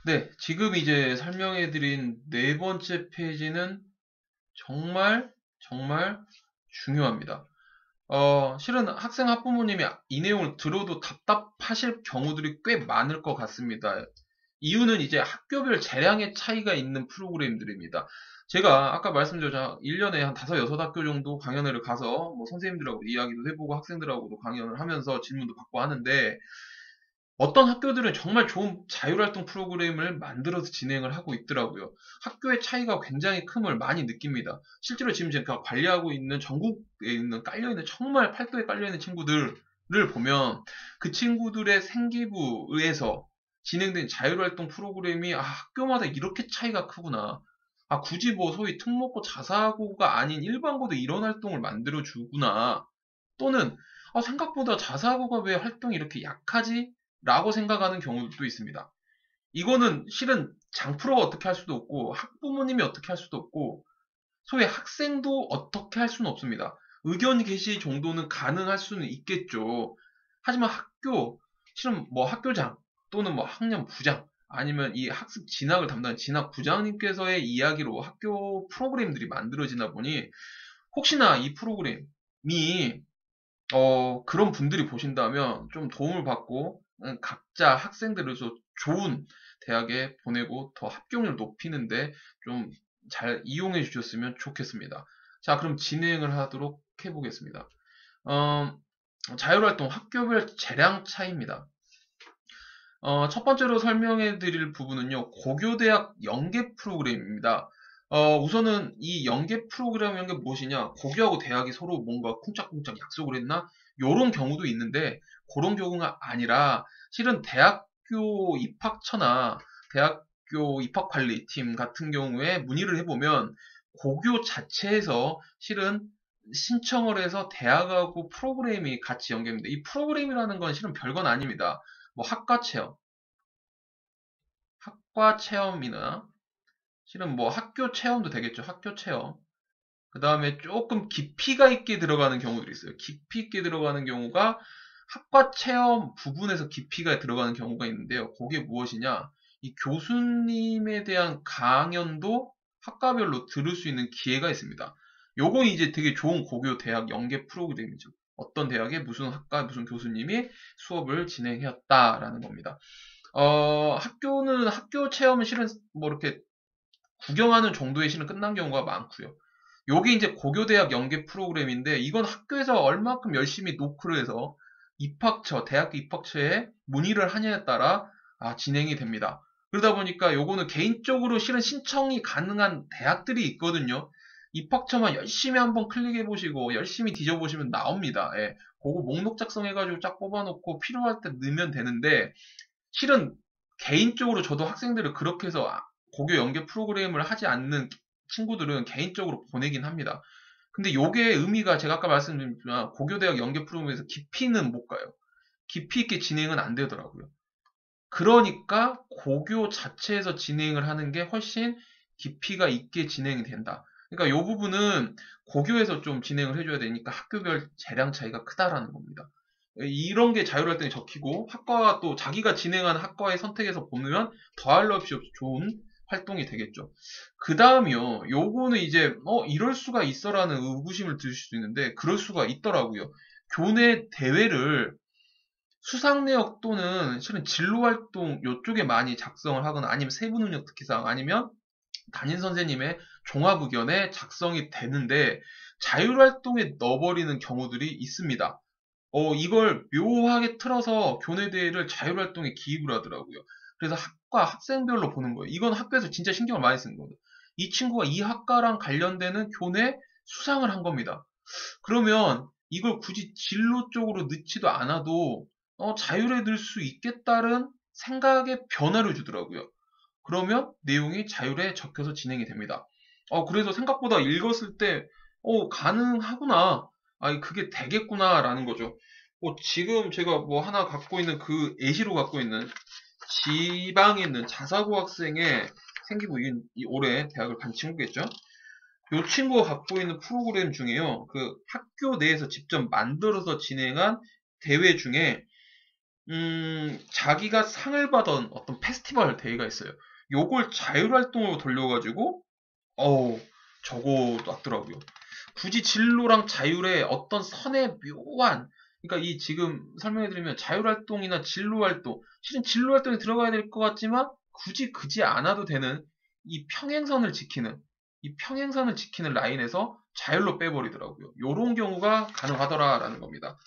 네, 지금 이제 설명해드린 네 번째 페이지는 정말, 정말 중요합니다. 실은 학생 학부모님이 이 내용을 들어도 답답하실 경우들이 꽤 많을 것 같습니다. 이유는 이제 학교별 재량의 차이가 있는 프로그램들입니다. 제가 아까 말씀드렸죠. 1년에 한 5, 6학교 정도 강연회를 가서 뭐 선생님들하고 이야기도 해보고 학생들하고도 강연을 하면서 질문도 받고 하는데 어떤 학교들은 정말 좋은 자율활동 프로그램을 만들어서 진행을 하고 있더라고요. 학교의 차이가 굉장히 큼을 많이 느낍니다. 실제로 지금 제가 관리하고 있는 전국에 있는 깔려있는 정말 팔도에 깔려있는 친구들을 보면 그 친구들의 생기부에서 진행된 자율활동 프로그램이 학교마다 이렇게 차이가 크구나. 굳이 뭐 소위 특목고 자사고가 아닌 일반고도 이런 활동을 만들어 주구나. 또는 생각보다 자사고가 왜 활동이 이렇게 약하지? 라고 생각하는 경우도 있습니다. 이거는 실은 장프로가 어떻게 할 수도 없고 학부모님이 어떻게 할 수도 없고 소위 학생도 어떻게 할 수는 없습니다. 의견 게시 정도는 가능할 수는 있겠죠. 하지만 실은 뭐 학교장 또는 뭐 학년 부장 아니면 이 학습 진학을 담당하는 진학 부장님께서의 이야기로 학교 프로그램들이 만들어지다 보니 혹시나 이 프로그램이 그런 분들이 보신다면 좀 도움을 받고 각자 학생들을 좀 좋은 대학에 보내고 더 합격률 높이는데 좀 잘 이용해 주셨으면 좋겠습니다. 자, 그럼 진행을 하도록 해보겠습니다. 어, 자율활동 학교별 재량 차이입니다. 첫 번째로 설명해 드릴 부분은요, 고교대학 연계 프로그램입니다. 우선은 이 연계 프로그램이란 게 무엇이냐, 고교하고 대학이 서로 뭔가 쿵짝쿵짝 약속을 했나? 요런 경우도 있는데, 그런 경우가 아니라, 실은 대학교 입학처나 대학교 입학관리팀 같은 경우에 문의를 해보면, 고교 자체에서 실은 신청을 해서 대학하고 프로그램이 같이 연계됩니다. 이 프로그램이라는 건 실은 별건 아닙니다. 뭐 학과 체험이나 실은 뭐 학교 체험도 되겠죠. 학교 체험. 그 다음에 조금 깊이가 있게 들어가는 경우들이 있어요. 깊이 있게 들어가는 경우가 학과 체험 부분에서 깊이가 들어가는 경우가 있는데요. 그게 무엇이냐? 이 교수님에 대한 강연도 학과별로 들을 수 있는 기회가 있습니다. 요건 이제 되게 좋은 고교 대학 연계 프로그램이죠. 어떤 대학에 무슨 학과 무슨 교수님이 수업을 진행했다라는 겁니다. 학교는 학교 체험은 실은 뭐 이렇게 구경하는 정도의 실은 끝난 경우가 많고요. 요게 이제 고교대학 연계 프로그램인데 이건 학교에서 얼마큼 열심히 노크를 해서 대학교 입학처에 문의를 하냐에 따라 진행이 됩니다. 그러다 보니까 요거는 개인적으로 실은 신청이 가능한 대학들이 있거든요. 입학처만 열심히 한번 클릭해 보시고 열심히 뒤져보시면 나옵니다. 예. 그거 목록 작성해가지고 쫙 뽑아놓고 필요할 때 넣으면 되는데 실은 개인적으로 저도 학생들을 그렇게 해서 고교 연계 프로그램을 하지 않는 친구들은 개인적으로 보내긴 합니다. 근데 요게 의미가 제가 아까 말씀드렸지만 고교대학 연계 프로그램에서 깊이는 못 가요. 깊이 있게 진행은 안 되더라고요. 그러니까 고교 자체에서 진행을 하는 게 훨씬 깊이가 있게 진행이 된다. 그러니까 요 부분은 고교에서 좀 진행을 해줘야 되니까 학교별 재량 차이가 크다라는 겁니다. 이런 게 자율활동에 적히고 학과가 또 자기가 진행하는 학과의 선택에서 보면 더할 나위 없이 좋은 활동이 되겠죠. 그 다음이요. 요거는 이제 이럴 수가 있어라는 의구심을 드실 수 있는데 그럴 수가 있더라고요. 교내 대회를 수상 내역 또는 실은 진로 활동 요쪽에 많이 작성을 하거나 아니면 세부 능력 특기사항 아니면 담임 선생님의 종합 의견에 작성이 되는데 자율활동에 넣어버리는 경우들이 있습니다. 이걸 묘하게 틀어서 교내 대회를 자율활동에 기입을 하더라고요. 그래서 학과 학생별로 보는 거예요. 이건 학교에서 진짜 신경을 많이 쓰는 거예요. 이 친구가 이 학과랑 관련되는 교내 수상을 한 겁니다. 그러면 이걸 굳이 진로 쪽으로 넣지도 않아도 자율에 넣을 수 있겠다는 생각의 변화를 주더라고요. 그러면 내용이 자율에 적혀서 진행이 됩니다. 그래서 생각보다 읽었을 때, 가능하구나. 그게 되겠구나라는 거죠. 지금 제가 뭐 하나 갖고 있는 예시로 갖고 있는 지방에 있는 자사고 학생의 생기부, 올해 대학을 간 친구겠죠? 이 친구가 갖고 있는 프로그램 중에요. 그 학교 내에서 직접 만들어서 진행한 대회 중에 자기가 상을 받은 어떤 페스티벌 대회가 있어요. 요걸 자율활동으로 돌려가지고, 어우, 저거 놨더라고요. 굳이 진로랑 자율의 어떤 선의 묘한, 그러니까 이 지금 설명해드리면 자율활동이나 진로활동, 실은 진로활동에 들어가야 될 것 같지만 굳이 그지 않아도 되는 이 평행선을 지키는 라인에서 자율로 빼버리더라고요. 요런 경우가 가능하더라라는 겁니다.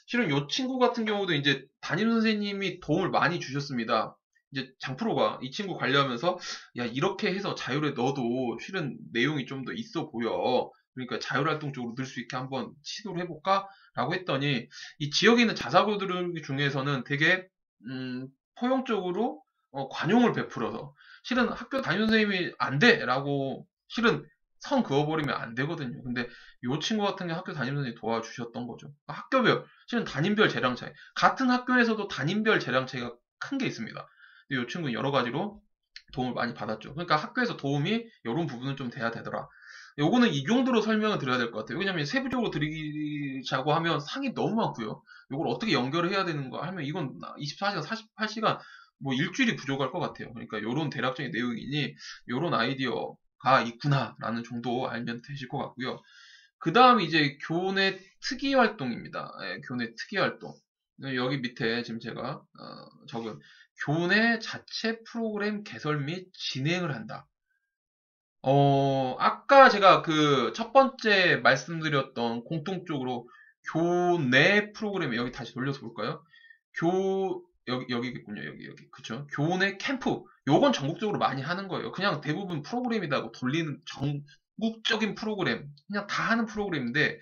실은 요 친구 같은 경우도 이제 담임 선생님이 도움을 많이 주셨습니다. 이제 장프로가 이 친구 관리하면서 야 이렇게 해서 자율에 넣어도 실은 내용이 좀 더 있어 보여. 그러니까 자율활동 쪽으로 넣을 수 있게 한번 시도를 해볼까? 라고 했더니 이 지역에 있는 자사고들 중에서는 되게 포용적으로 관용을 베풀어서 실은 학교 담임 선생님이 안 돼라고 실은 선 그어버리면 안 되거든요. 근데 요 친구 같은 경우 학교 담임 선생님이 도와주셨던 거죠. 학교별 실은 담임별 재량 차이. 같은 학교에서도 담임별 재량 차이가 큰 게 있습니다. 근데 이 친구는 여러 가지로 도움을 많이 받았죠. 그러니까 학교에서 도움이 이런 부분은 좀 돼야 되더라. 요거는 이 정도로 설명을 드려야 될 것 같아요. 왜냐면 세부적으로 드리자고 하면 상이 너무 많고요. 요걸 어떻게 연결을 해야 되는가 하면 이건 24시간, 48시간, 뭐 일주일이 부족할 것 같아요. 그러니까 요런 대략적인 내용이니 요런 아이디어가 있구나라는 정도 알면 되실 것 같고요. 그 다음 이제 교내 특이 활동입니다. 예, 교내 특이 활동. 여기 밑에 지금 제가 적은 교내 자체 프로그램 개설 및 진행을 한다. 아까 제가 그 첫 번째 말씀드렸던 공통적으로 교내 프로그램 여기 다시 돌려서 볼까요? 여기겠군요. 여기. 그쵸? 교내 캠프. 요건 전국적으로 많이 하는 거예요. 그냥 대부분 프로그램이라고 돌리는 전국적인 프로그램. 그냥 다 하는 프로그램인데,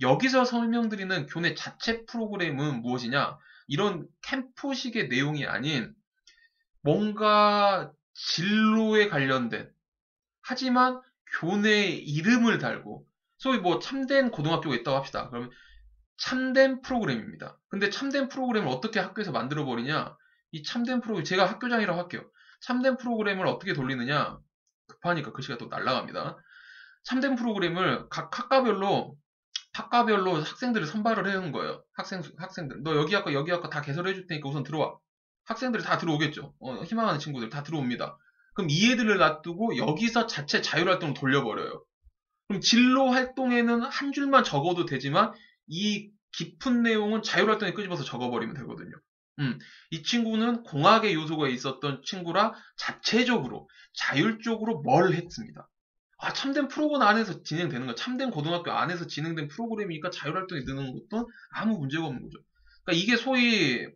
여기서 설명드리는 교내 자체 프로그램은 무엇이냐? 이런 캠프식의 내용이 아닌 뭔가 진로에 관련된 하지만 교내 이름을 달고 소위 뭐 참된 고등학교가 있다고 합시다. 그러면 참된 프로그램입니다. 근데 참된 프로그램을 어떻게 학교에서 만들어 버리냐? 이 참된 프로그램 제가 학교장이라고 할게요. 참된 프로그램을 어떻게 돌리느냐? 급하니까 글씨가 또 날아갑니다. 참된 프로그램을 각 학과별로 학생들을 선발을 해놓은 거예요. 학생들. 너 여기 학과 다 개설해 줄 테니까 우선 들어와. 학생들이 다 들어오겠죠. 희망하는 친구들 다 들어옵니다. 그럼 이 애들을 놔두고 여기서 자체 자율활동을 돌려버려요. 그럼 진로 활동에는 한 줄만 적어도 되지만 이 깊은 내용은 자율활동에 끄집어서 적어버리면 되거든요. 이 친구는 공학의 요소가 있었던 친구라 자체적으로 자율적으로 뭘 했습니다. 참된 프로그램 안에서 진행되는 거, 참된 고등학교 안에서 진행된 프로그램이니까 자율활동에 넣는 것도 아무 문제가 없는 거죠. 그러니까 이게 소위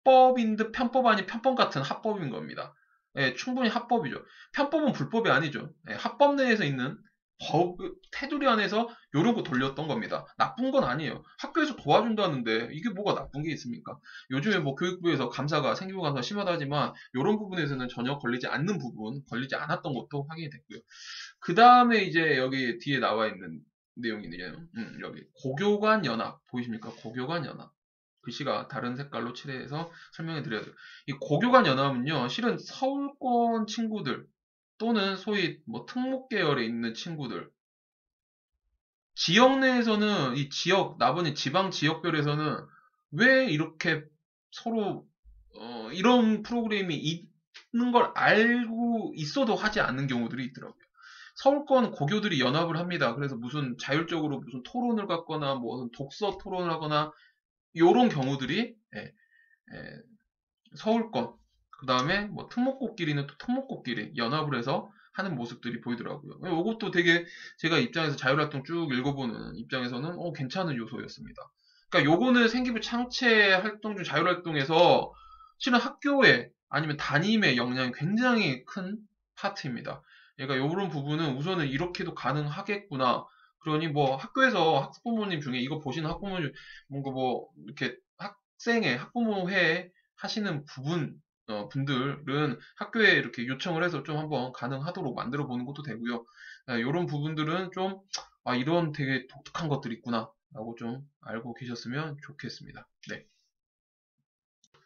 편법인 듯 편법 아닌 편법 같은 합법인 겁니다. 예, 충분히 합법이죠. 편법은 불법이 아니죠. 예, 합법 내에서 있는 법, 테두리 안에서 요런 거 돌렸던 겁니다. 나쁜 건 아니에요. 학교에서 도와준다는데 이게 뭐가 나쁜 게 있습니까? 요즘에 뭐 교육부에서 감사가 생기부 감사가 심하다지만 요런 부분에서는 전혀 걸리지 않는 부분, 걸리지 않았던 것도 확인이 됐고요. 그 다음에 이제 여기 뒤에 나와 있는 내용이네요. 여기 고교관 연합 보이십니까? 고교관 연합. 글씨가 다른 색깔로 칠해서 설명해 드려야 돼요. 이 고교관 연합은요, 실은 서울권 친구들 또는 소위 뭐 특목 계열에 있는 친구들, 지역 내에서는 이 지역, 나머지 지방 지역별에서는 왜 이렇게 서로 이런 프로그램이 있는 걸 알고 있어도 하지 않는 경우들이 있더라고요. 서울권 고교들이 연합을 합니다. 그래서 무슨 자율적으로 무슨 토론을 갖거나 뭐 독서 토론을 하거나 요런 경우들이 서울권 그 다음에 뭐 특목고끼리는 또 특목고끼리 연합을 해서 하는 모습들이 보이더라고요. 이것도 되게 제가 입장에서 자율활동 쭉 읽어보는 입장에서는 괜찮은 요소였습니다. 그러니까 요거는 생기부 창체 활동 중 자율활동에서 실은 학교에 아니면 담임의 역량이 굉장히 큰 파트입니다. 그러니까 요런 부분은 우선은 이렇게도 가능하겠구나. 그러니 뭐 학교에서 학부모님 중에 이거 보시는 학부모님 중 뭔가 뭐 이렇게 학생의 학부모회 하시는 분들은 학교에 이렇게 요청을 해서 좀 한번 가능하도록 만들어 보는 것도 되고요. 이런 부분들은 좀, 이런 되게 독특한 것들이 있구나. 라고 좀 알고 계셨으면 좋겠습니다. 네.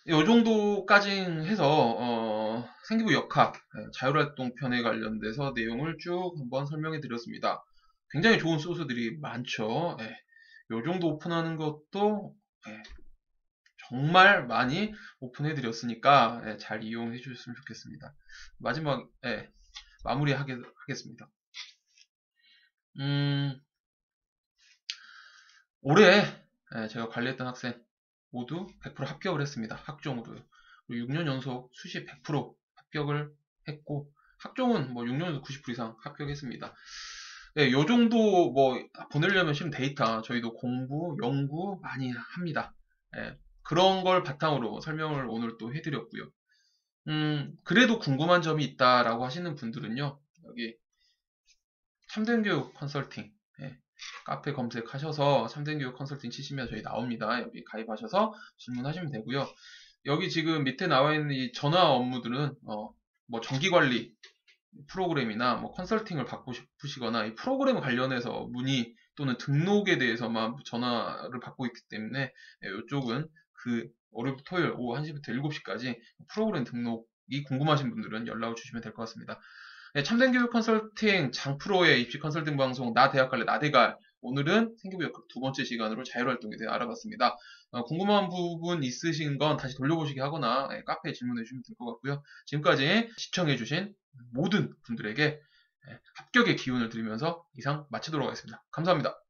이 정도까지 해서, 생기부 역학, 자율활동 편에 관련돼서 내용을 쭉 한번 설명해 드렸습니다. 굉장히 좋은 소스들이 많죠. 이 정도 오픈하는 것도, 정말 많이 오픈해 드렸으니까 잘 이용해 주셨으면 좋겠습니다. 마지막 마무리하겠습니다. 올해 제가 관리했던 학생 모두 100% 합격을 했습니다. 학종으로요. 6년 연속 수시 100% 합격을 했고, 학종은 뭐 6년 연속 90% 이상 합격했습니다. 요 정도 뭐 보내려면 실은 데이터 저희도 공부, 연구 많이 합니다. 그런 걸 바탕으로 설명을 오늘 또 해드렸고요. 그래도 궁금한 점이 있다라고 하시는 분들은요, 여기 참된교육 컨설팅 카페 검색하셔서 참된교육 컨설팅 치시면 저희 나옵니다. 여기 가입하셔서 질문하시면 되고요. 여기 지금 밑에 나와 있는 이 전화 업무들은 뭐 정기관리 프로그램이나 뭐 컨설팅을 받고 싶으시거나 이 프로그램 관련해서 문의 또는 등록에 대해서만 전화를 받고 있기 때문에 이쪽은 그 월요일부터 토요일 오후 1시부터 7시까지 프로그램 등록이 궁금하신 분들은 연락을 주시면 될 것 같습니다. 참된교육 컨설팅 장프로의 입시 컨설팅 방송 나 대학 갈래 나대갈 오늘은 생기부역 두 번째 시간으로 자율활동에 대해 알아봤습니다. 궁금한 부분 있으신 건 다시 돌려보시기 하거나 카페에 질문해 주시면 될 것 같고요. 지금까지 시청해주신 모든 분들에게 합격의 기운을 드리면서 이상 마치도록 하겠습니다. 감사합니다.